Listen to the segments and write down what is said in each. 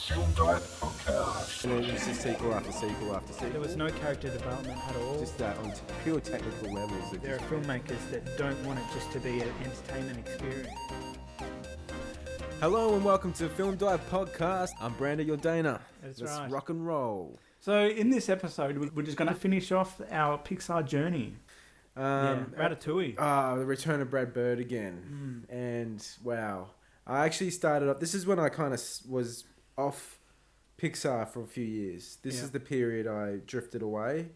Film Dive Podcast. And then it was just sequel after sequel after sequel. There was no character development at all. Just that on pure technical levels. There are filmmakers that don't want it just to be an entertainment experience. Hello and welcome to Film Dive Podcast. I'm Brandon, your Dana. That's Let's right. rock and roll. So in this episode, we're just going to finish off our Pixar journey. Ratatouille. The return of Brad Bird again. And wow. I actually started up. This is when I kind of was off Pixar for a few years. This is the period I drifted away.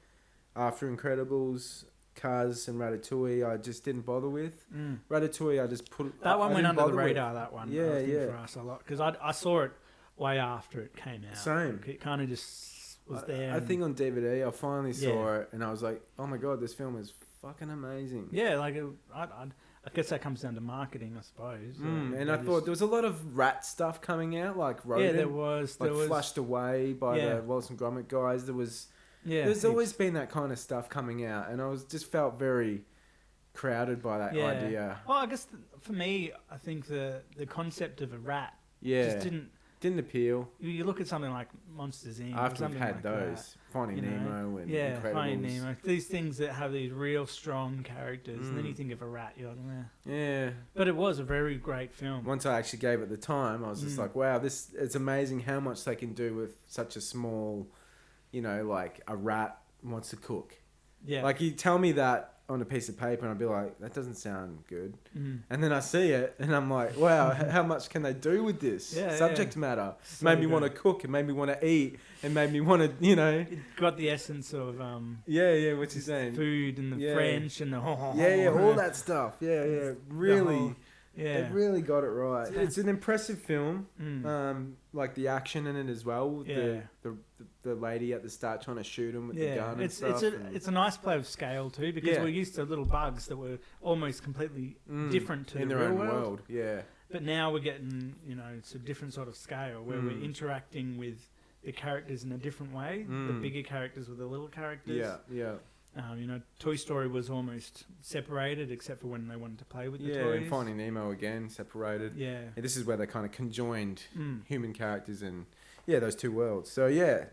After Incredibles, Cars and Ratatouille, I just didn't bother with. Ratatouille, I just put... That one I went didn't under the bother with. radar, that one. Yeah, I think yeah. For us a lot. Because I saw it way after it came out. Same. It kind of just was there. I think on DVD, I finally saw it and I was like, oh my God, this film is fucking amazing. Yeah, like, I guess that comes down to marketing, I suppose. And I thought there was a lot of rat stuff coming out, like Rodent. Yeah, there was. Flushed away by the Wallace and Gromit guys. There's always been that kind of stuff coming out, and I just felt very crowded by that idea. Well, I guess for me, I think the concept of a rat Yeah, just didn't appeal. You look at something like Monsters Inc. or After we've something had like those, Finding Nemo and Incredibles. Finding Nemo. These things that have these real strong characters, and then you think of a rat, you're like, meh. Yeah. But it was a very great film. Once I actually gave it the time, I was just like, wow, it's amazing how much they can do with such a small, like a rat wants to cook. Yeah. Like, you tell me that on a piece of paper and I'd be like, that doesn't sound good. And then I see it and I'm like, wow, how much can they do with this subject matter? So made me want to cook, and made me want to eat, and made me want to, It got the essence of what's he saying? food and the French and the all that stuff. Really. Yeah. It really got it right. It's an impressive film. Like the action in it as well. The lady at the start trying to shoot him with the gun and stuff. It's a nice play of scale too, because we're used to little bugs that were almost completely different to in the their real own world. Yeah. But now we're getting, it's a different sort of scale where we're interacting with the characters in a different way. The bigger characters with the little characters. Yeah. Toy Story was almost separated, except for when they wanted to play with the toys. Yeah, and Finding Nemo again, separated. Yeah. And this is where they kind of conjoined human characters and, those two worlds. So,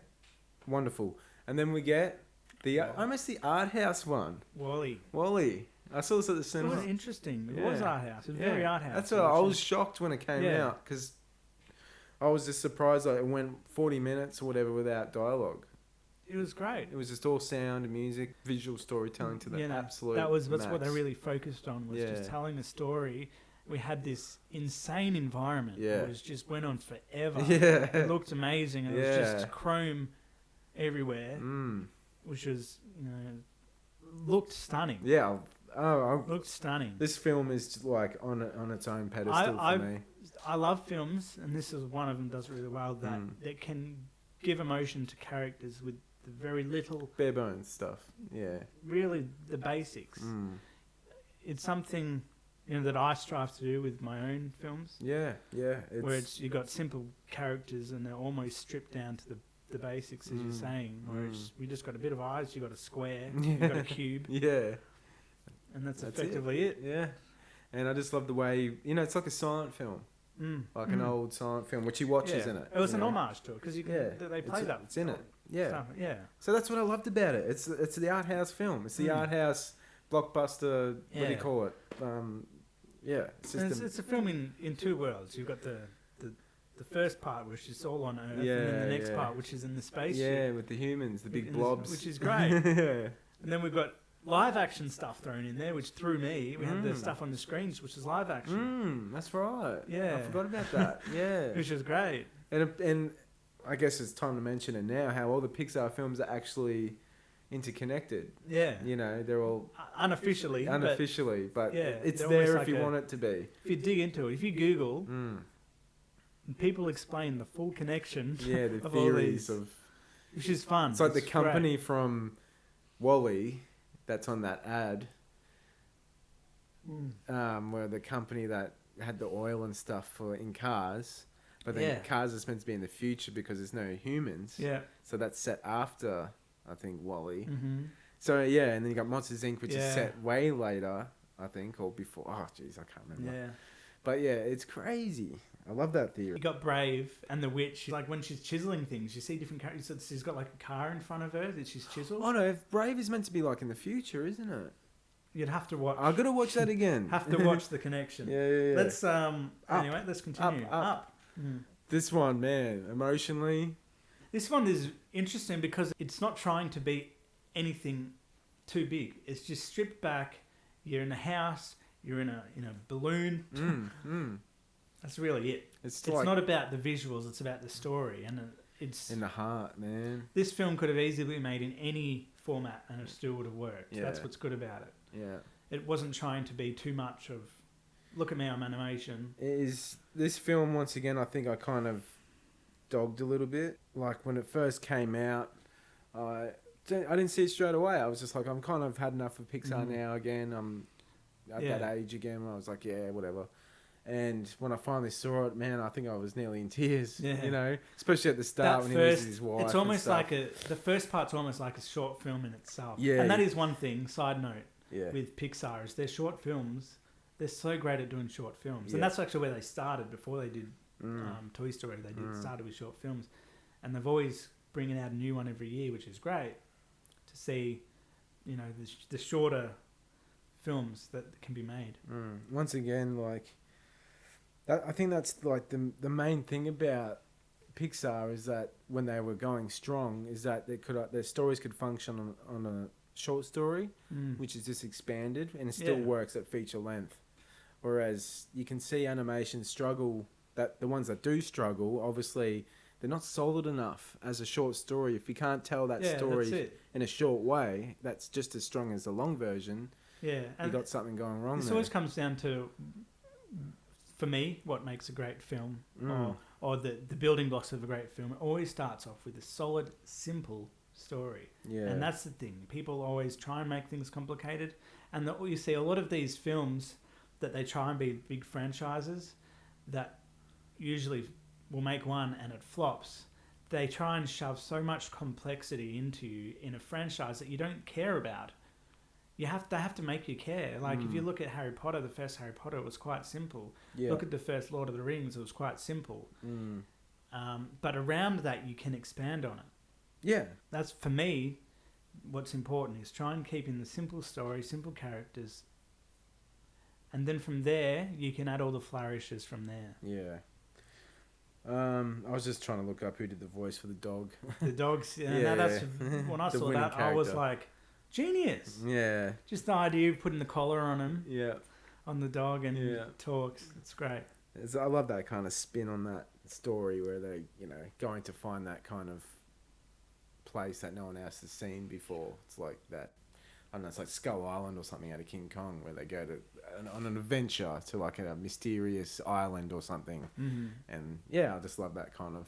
wonderful. And then we get almost the art house one. Wall-E. I saw this at the It cinema. was interesting. It was art house. It was very art house. That's what I was shocked when it came out, because I was just surprised that it went 40 minutes or whatever without dialogue. It was great. It was just all sound and music, visual storytelling to the absolute that's max. what they really focused on, was just telling a story. We had this insane environment. It was just went on forever. It looked amazing. It was just chrome everywhere, which was, looked stunning. Yeah. Looked stunning. This film is like on its own pedestal for me. I love films, and this is one of them does really well, that can give emotion to characters with the very little... bare bones stuff, really the basics. It's something that I strive to do with my own films. Where you got simple characters and they're almost stripped down to the basics, as you're saying. Where we just got a bit of eyes, you got a square, you got a cube. And that's effectively it. Yeah. And I just love the way, it's like a silent film. Like an old silent film, which he watches in it. It was an homage to it, because they play that. It's in it. Stuff. Yeah. So that's what I loved about it. It's the art house film. It's the art house blockbuster. What do you call it? It's a film in two worlds. You've got the first part, which is all on Earth, and then the next part, which is in the spaceship. Yeah, with the humans, the big blobs, which is great. And then we've got live action stuff thrown in there, which threw me. We had the stuff on the screens, which is live action. That's right. Yeah, I forgot about that. Yeah, which is great. And I guess it's time to mention it now, how all the Pixar films are actually interconnected. Yeah, they're all unofficially, but it's there if you want it to be. If you dig into it, if you Google, people explain the full connection. Yeah, the of theories all these, which is fun. It's like the company from Wall-E that's on that ad, where the company that had the oil and stuff in cars, but then cars are meant to be in the future because there's no humans. Yeah. So that's set after, I think, Wall-E. So and then you got Monsters Inc., which is set way later, I think, or before. Oh, jeez, I can't remember. Yeah. But it's crazy. I love that theory. You got Brave and the witch. Like when she's chiseling things, you see different characters. She's got like a car in front of her that she's chiseled. Oh no, if Brave is meant to be like in the future, isn't it? You'd have to watch. I've got to watch that again. Have to watch the connection. Yeah. Let's anyway, let's continue. Up. This one, man, emotionally. This one is interesting because it's not trying to be anything too big. It's just stripped back. You're in a house. You're in a balloon. That's really it. It's not about the visuals. It's about the story, and it's in the heart, man. This film could have easily been made in any format, and it still would have worked. Yeah. That's what's good about it. Yeah. It wasn't trying to be too much of, look at me, I'm animation. Is this film once again? I think I kind of dogged a little bit. Like when it first came out, I didn't see it straight away. I was just like, I'm kind of had enough of Pixar now again. I'm at that age again. I was like, yeah, whatever. And when I finally saw it, man, I think I was nearly in tears. Yeah. You know, especially at the start when he was his wife. It's almost like the first part's almost like a short film in itself. Yeah. And that is one thing. Side note. Yeah. With Pixar is their short films. They're so great at doing short films, and that's actually where they started before they did Toy Story. They started with short films, and they've always bringing out a new one every year, which is great to see. You know, the shorter films that can be made. Once again, like that, I think that's like the main thing about Pixar is that when they were going strong, is that their stories could function on a short story, which is just expanded, and it still works at feature length. Whereas you can see animation struggle. That the ones that do struggle, obviously, they're not solid enough as a short story. If you can't tell that story in a short way, that's just as strong as the long version. Yeah, and you got something going wrong. This always comes down to, for me, what makes a great film, or the building blocks of a great film. It always starts off with a solid, simple story. Yeah. And that's the thing. People always try and make things complicated. And you see a lot of these films that they try and be big franchises that usually will make one and it flops. They try and shove so much complexity into you in a franchise that you don't care about. They have to make you care. Like if you look at Harry Potter, the first Harry Potter was quite simple. Yeah. Look at the first Lord of the Rings, it was quite simple. But around that you can expand on it. Yeah. That's, for me, what's important is try and keep in the simple story, simple characters, and then from there, you can add all the flourishes from there. Yeah. I was just trying to look up who did the voice for the dog. The dogs, Now that's, when I saw that, character. I was like, genius. Yeah. Just the idea of putting the collar on him. Yeah. On the dog and he talks. It's great. I love that kind of spin on that story where they, going to find that kind of place that no one else has seen before. It's like that, I don't know, it's like Skull Island or something out of King Kong, where they go on an adventure to like a mysterious island or something. And I just love that kind of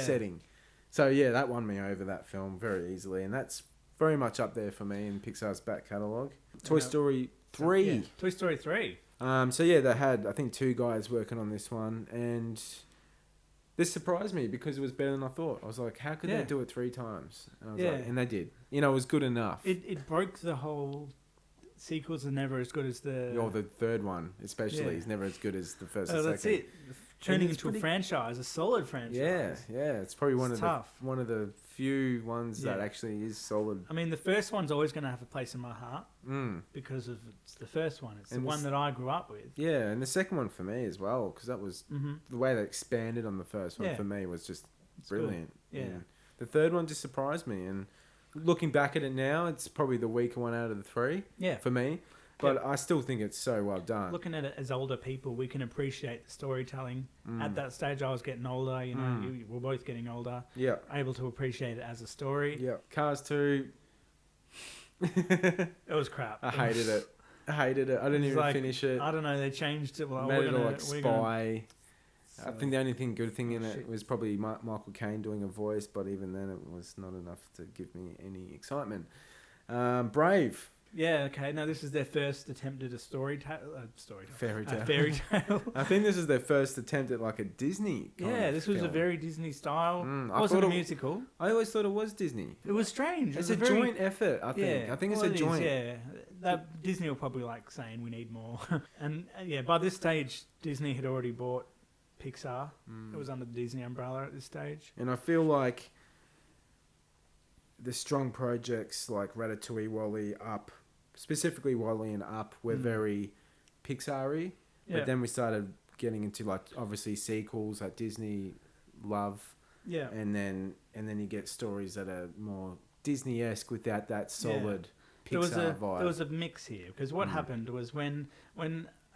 setting. So that won me over, that film, very easily, and that's very much up there for me in Pixar's back catalogue. Toy Story 3. Yeah. Toy Story 3. They had, I think, 2 guys working on this one, and this surprised me because it was better than I thought. I was like, how could they do it 3 times? And I was like, and they did. It was good enough. It broke the whole sequels are never as good as the... the third one, especially, is never as good as the first and second. That's it. Turning into a franchise, a solid franchise. Yeah. It's probably one of the few ones that actually is solid. I mean, the first one's always going to have a place in my heart because it's the first one. It's the one that I grew up with. Yeah, and the second one for me as well, because that was the way they expanded on the first one for me was just brilliant. Good. Yeah. And the third one just surprised me, and looking back at it now, it's probably the weaker one out of the 3 for me. But I still think it's so well done. Looking at it as older people, we can appreciate the storytelling. At that stage, I was getting older. We're both getting older. Yeah, able to appreciate it as a story. Yeah, Cars 2. It was crap. I hated it. I didn't even finish it. I don't know. They changed it. Made it all like Spy. I think the only good thing in it was probably Michael Caine doing a voice, but even then, it was not enough to give me any excitement. Brave. Yeah, okay. Now, this is their first attempt at a fairy tale. I think this is their first attempt at like a Disney this was a very Disney style. It wasn't a musical. I always thought it was Disney. It was strange. It's a joint effort, I think. Yeah, I think it's a joint. Disney will probably like saying we need more. And by this stage, Disney had already bought Pixar. It was under the Disney umbrella at this stage. And I feel like the strong projects like Ratatouille, WALL-E, Up, specifically WALL-E and Up, were very Pixar-y. But then we started getting into like obviously sequels that Disney love. Yeah. And then you get stories that are more Disney-esque without that solid Pixar vibe. There was a mix here because what happened was when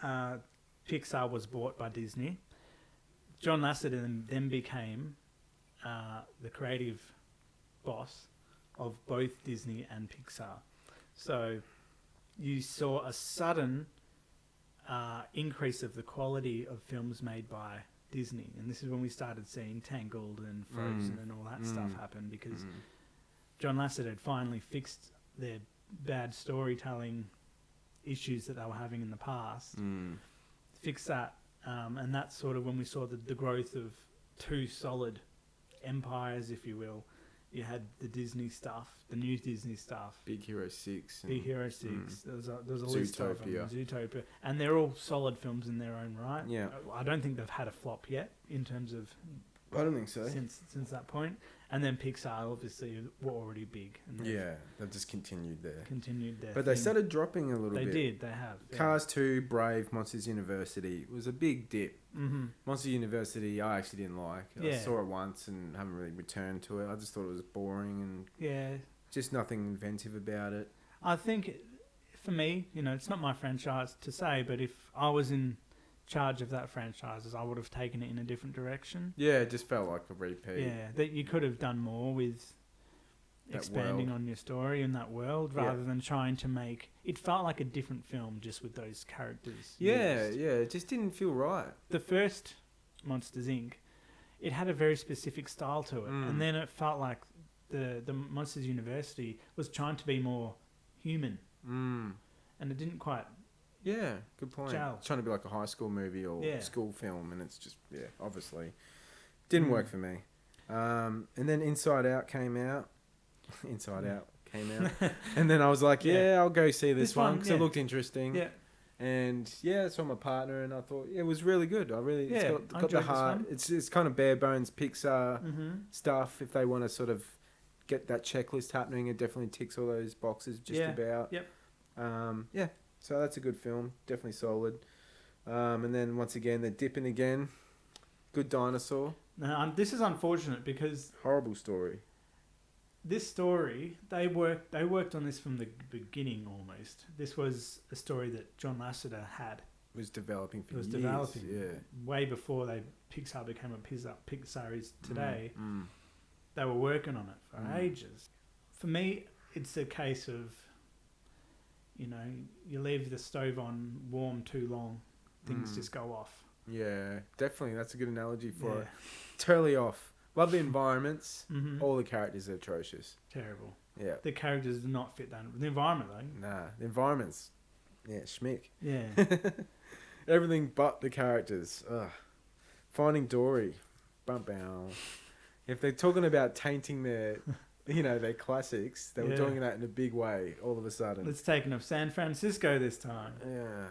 Pixar was bought by Disney, John Lasseter then became the creative boss of both Disney and Pixar. So you saw a sudden increase of the quality of films made by Disney. And this is when we started seeing Tangled and Frozen and all that stuff happen because John Lasseter had finally fixed their bad storytelling issues that they were having in the past. Fixed that. And that's sort of when we saw the growth of two solid empires, if you will. You had the Disney stuff, the new Disney stuff. Big Hero 6. Big Hero 6. There was a list of them. Zootopia. And they're all solid films in their own right. Yeah. I don't think they've had a flop yet in terms of... I don't think so. Since that point. And then Pixar, obviously, were already big. And they've just continued there. But they started dropping a little bit. They did, they have. Yeah. Cars 2, Brave, Monsters University. It was a big dip. Monsters University, I actually didn't like. I saw it once and haven't really returned to it. I just thought it was boring and just nothing inventive about it. I think, for me, it's not my franchise to say, but if I was in charge of that franchise, I would have taken it in a different direction. Yeah, it just felt like a repeat. Yeah, that you could have done more with that expanding on your story in that world rather than trying to make... It felt like a different film just with those characters. Yeah, it just didn't feel right. The first Monsters, Inc., it had a very specific style to it. And then it felt like the Monsters University was trying to be more human. And it didn't quite... Yeah, good point. Gel. It's trying to be like a high school movie or school film, and it's just, obviously didn't work for me. And then Inside Out came out. And then I was like, I'll go see this one because it looked interesting. Yeah. And I saw my partner, and I thought it was really good. It's got the heart. It's kind of bare bones Pixar stuff. If they want to sort of get that checklist happening, it definitely ticks all those boxes just about. Yep. So that's a good film, definitely solid. And then once again, they're dipping again. Good Dinosaur. Now, this is unfortunate because horrible story. This story, they worked on this from the beginning almost. This was a story that John Lasseter had. Was developing for years. Way before Pixar became what Pixar is today. They were working on it for ages. For me, it's a case of, you leave the stove on warm too long, things just go off. Yeah, definitely. That's a good analogy for it. Totally off. Love the environments. All the characters are atrocious. Terrible. Yeah. The characters do not fit that. The environment, though. Nah, the environment's, schmick. Yeah. Everything but the characters. Ugh. Finding Dory. Bump bow. If they're talking about tainting their... their classics. They were doing that in a big way all of a sudden. Let's take it of San Francisco this time. Yeah.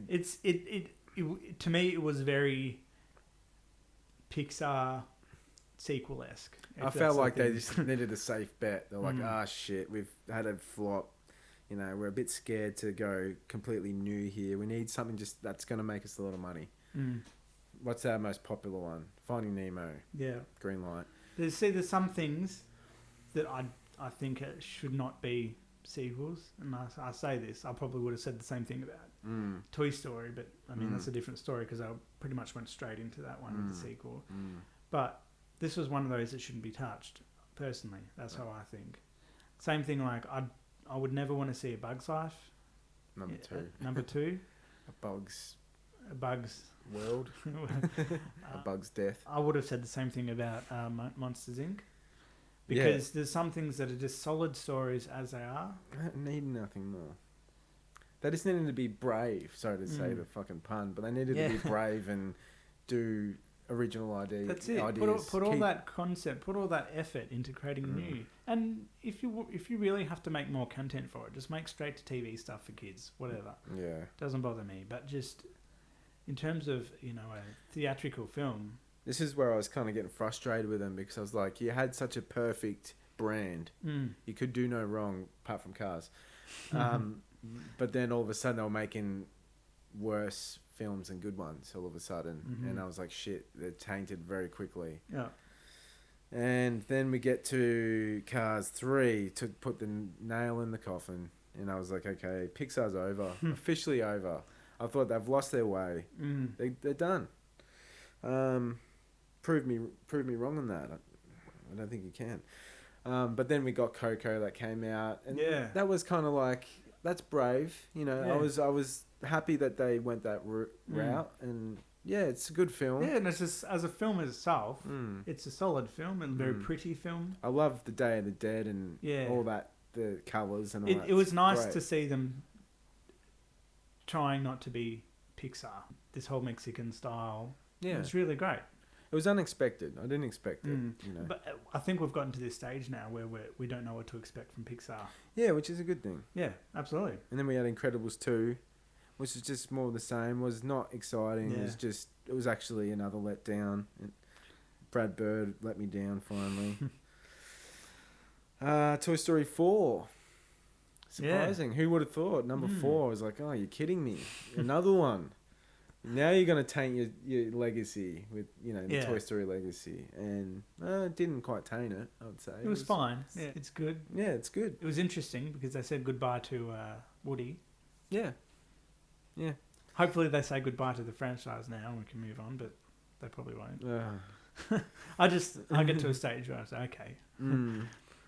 It to me, it was very Pixar sequel-esque. I felt like they just needed a safe bet. They're like, shit, we've had a flop. We're a bit scared to go completely new here. We need something just that's going to make us a lot of money. What's our most popular one? Finding Nemo. Yeah. Green light. There's some things that I think should not be sequels, and I say this, I probably would have said the same thing about Toy Story, but I mean that's a different story because I pretty much went straight into that one with the sequel. But this was one of those that shouldn't be touched. Personally, that's how I think. Same thing, like I would never want to see A Bug's Life. Number two. A Bug's World. A Bug's Death. I would have said the same thing about Monsters, Inc. Because there's some things that are just solid stories as they are. They need nothing more. They just needed to be brave, sorry to say the fucking pun, but they needed to be brave and do original ideas. That's it. Put all that concept, put all that effort into creating new. And if you really have to make more content for it, just make straight to TV stuff for kids, whatever. Yeah. Doesn't bother me, but just in terms of, a theatrical film. This is where I was kind of getting frustrated with them because I was like, you had such a perfect brand. You could do no wrong apart from Cars. But then all of a sudden they were making worse films and good ones all of a sudden. And I was like, shit, they're tainted very quickly. Yeah. And then we get to Cars 3 to put the nail in the coffin. And I was like, okay, Pixar's over. Officially over. I thought they've lost their way. They're done. Prove me wrong on that. I don't think you can. But then we got Coco that came out. And that was kind of like, that's brave. I was happy that they went that route. And... yeah, it's a good film. Yeah, and it's just, as a film itself, it's a solid film and a very pretty film. I love the Day of the Dead and all that, the colours and all that. It was nice to see them trying not to be Pixar. This whole Mexican style. Yeah. It was really great. It was unexpected. I didn't expect it. But I think we've gotten to this stage now where we don't know what to expect from Pixar. Yeah, which is a good thing. Yeah, absolutely. And then we had Incredibles 2. Which is just more of the same. Was not exciting. Yeah. It was actually another letdown. Brad Bird let me down finally. Toy Story 4. Surprising. Who would have thought? Number 4. I was like, oh, you're kidding me. Another one. Now you're going to taint your legacy with, the Toy Story legacy. And it didn't quite taint it, I would say. It was fine. Yeah, it's good. Yeah, it's good. It was interesting because they said goodbye to Woody. Yeah. Yeah. Hopefully they say goodbye to the franchise now and we can move on, but they probably won't. I get to a stage where I say, okay.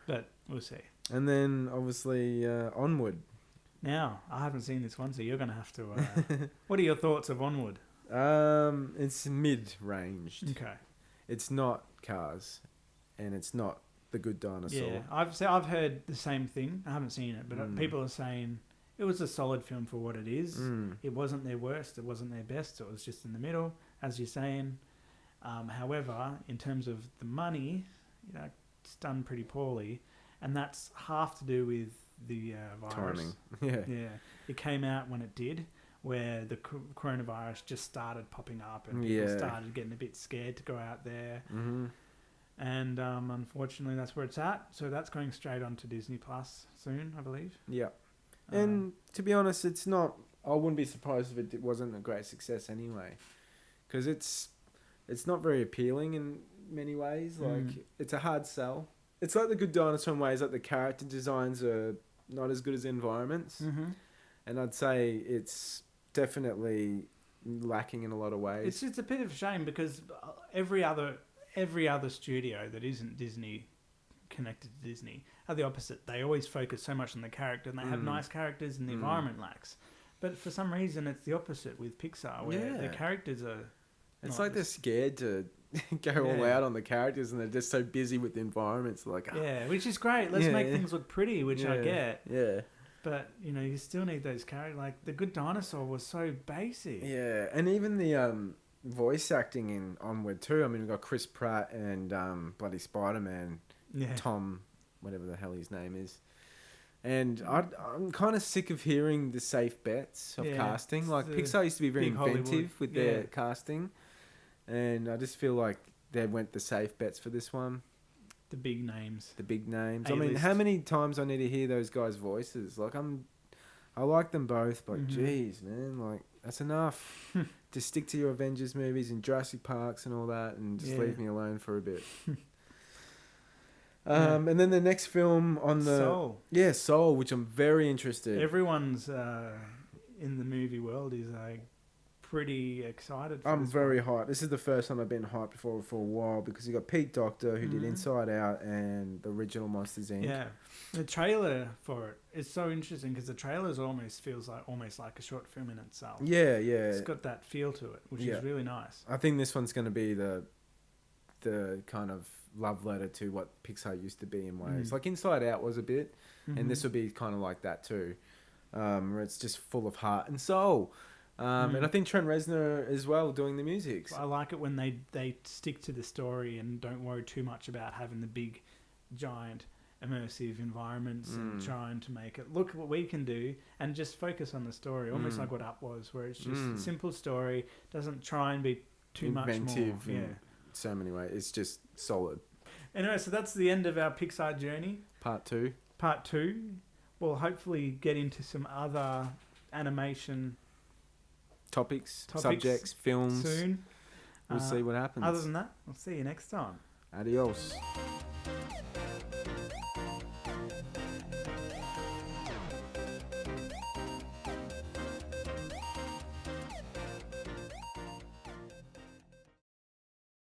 But we'll see. And then, obviously, Onward. Now, I haven't seen this one, so you're going to have to... what are your thoughts of Onward? It's mid-ranged. Okay. It's not Cars, and it's not The Good Dinosaur. Yeah, I've heard the same thing. I haven't seen it, but people are saying... it was a solid film for what it is. It wasn't their worst. It wasn't their best. It was just in the middle, as you're saying. However, in terms of the money, it's done pretty poorly. And that's half to do with the virus. Timing. Yeah. Yeah. It came out when it did, where the coronavirus just started popping up and people started getting a bit scared to go out there. And unfortunately, that's where it's at. So that's going straight on to Disney Plus soon, I believe. Yeah. And to be honest, it's not... I wouldn't be surprised if it wasn't a great success anyway. Because it's not very appealing in many ways. Like, it's a hard sell. It's like The Good Dinosaur in ways, like the character designs are not as good as the environments. And I'd say it's definitely lacking in a lot of ways. It's just a bit of a shame because every other studio that isn't Disney... connected to Disney are the opposite. They always focus so much on the character and they have nice characters and the environment lacks. But for some reason it's the opposite with Pixar where the characters are... it's like they're scared to go all out on the characters and they're just so busy with the environments. Like, yeah, which is great. Let's make things look pretty, which I get. Yeah. But, you still need those characters. Like, The Good Dinosaur was so basic. Yeah, and even the voice acting in Onward too. I mean, we've got Chris Pratt and bloody Spider-Man... Tom, whatever the hell his name is. And I'm kind of sick of hearing the safe bets of casting. Like, Pixar used to be very inventive Hollywood. With their casting. And I just feel like they went the safe bets for this one. The big names. A-list. I mean, how many times I need to hear those guys' voices? Like, I like them both, but geez, man, like, that's enough. Just stick to your Avengers movies and Jurassic Parks and all that and just leave me alone for a bit. And then the next film on the... Soul. Yeah, Soul, which I'm very interested. Everyone's in the movie world is pretty excited for I'm this very hyped. This is the first time I've been hyped for a while because you got Pete Docter who did Inside Out and the original Monsters Inc. Yeah. The trailer for it is so interesting because the trailer feels like a short film in itself. Yeah. It's got that feel to it, which is really nice. I think this one's going to be the kind of love letter to what Pixar used to be in ways. Like Inside Out was a bit, and this will be kind of like that too, where it's just full of heart and soul. And I think Trent Reznor as well doing the music. I like it when they stick to the story and don't worry too much about having the big, giant immersive environments and trying to make it look what we can do and just focus on the story, almost like what Up was, where it's just a simple story, doesn't try and be too inventive much more. in so many ways. It's just solid. Anyway, so that's the end of our Pixar journey. Part 2. We'll hopefully get into some other animation Topics, subjects, films. soon. We'll see what happens. Other than that, I'll see you next time. Adios.